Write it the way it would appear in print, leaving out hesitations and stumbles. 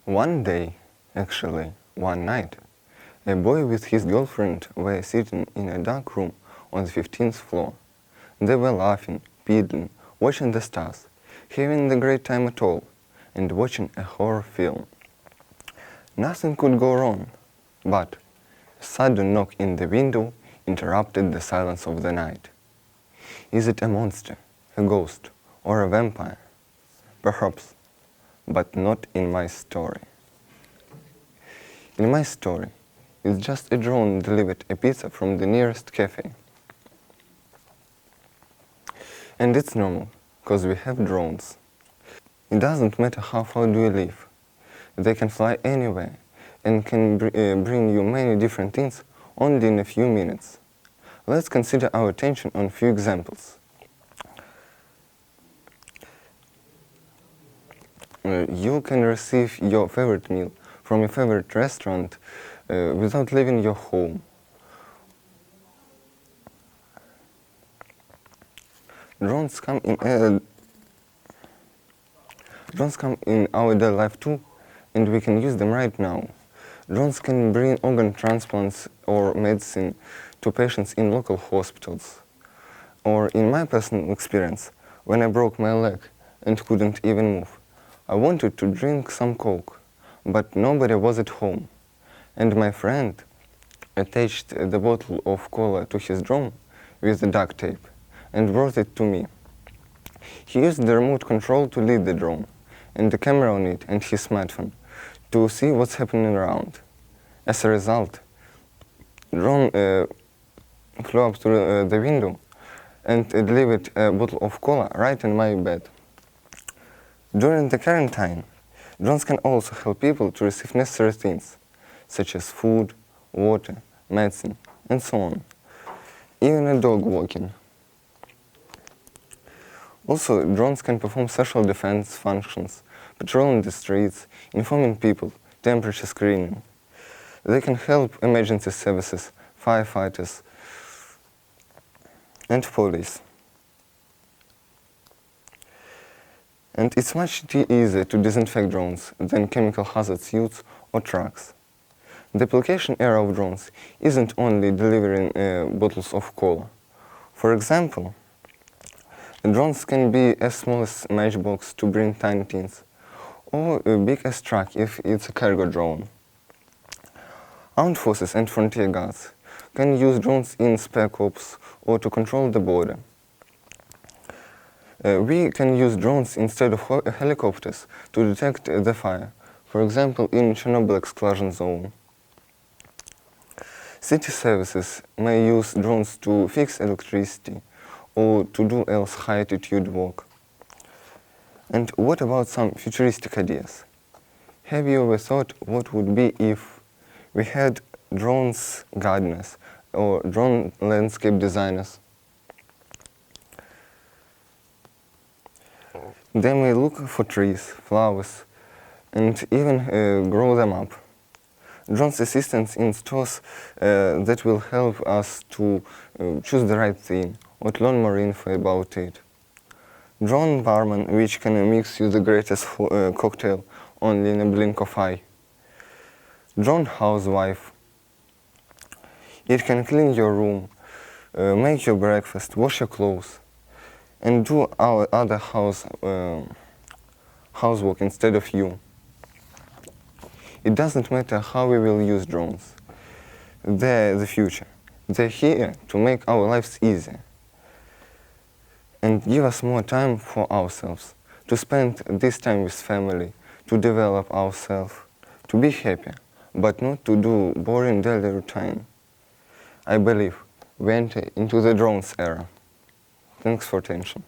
One day, actually one night, a boy with his girlfriend were sitting in a dark room on the 15th floor. They were laughing, peddling, watching the stars, having a great time at all, and watching a horror film. Nothing could go wrong, but a sudden knock in the window interrupted the silence of the night. Is it a monster, a ghost, or a vampire? Perhaps, but not in my story. In my story, it's just a drone delivered a pizza from the nearest cafe. And it's normal, because we have drones. It doesn't matter how far do you live. They can fly anywhere and can bring you many different things only in a few minutes. Let's consider our attention on a few examples. You can receive your favorite meal from your favorite restaurant without leaving your home. Drones come in our daily life too, and we can use them right now. Drones can bring organ transplants or medicine to patients in local hospitals. Or in my personal experience, when I broke my leg and couldn't even move, I wanted to drink some Coke, but nobody was at home. And my friend attached the bottle of cola to his drone with the duct tape and brought it to me. He used the remote control to lead the drone, and the camera on it and his smartphone to see what's happening around. As a result, the drone flew up to the window and delivered a bottle of cola right in my bed. During the quarantine, drones can also help people to receive necessary things, such as food, water, medicine, and so on. Even a dog walking. Also, drones can perform social defense functions, patrolling the streets, informing people, temperature screening. They can help emergency services, firefighters, and police. And it's much easier to disinfect drones than chemical hazard suits or trucks. The application area of drones isn't only delivering bottles of cola. For example, drones can be as small as a matchbox to bring tiny things, or big as a truck if it's a cargo drone. Armed forces and frontier guards can use drones in spec ops or to control the border. We can use drones instead of helicopters to detect the fire, for example in Chernobyl exclusion zone. City services may use drones to fix electricity or to do else high-altitude work. And what about some futuristic ideas? Have you ever thought what would be if we had drones gardeners or drone landscape designers? They may look for trees, flowers, and even grow them up. Drones assistants in stores that will help us to choose the right thing or to learn more info about it. Drone barman, which can mix you the greatest cocktail only in a blink of eye. Drone housewife. It can clean your room, make your breakfast, wash your clothes, and do our other housework instead of you. It doesn't matter how we will use drones. They're the future. They're here to make our lives easier and give us more time for ourselves, to spend this time with family, to develop ourselves, to be happy, but not to do boring daily routine. I believe we enter into the drones era. Thanks for attention.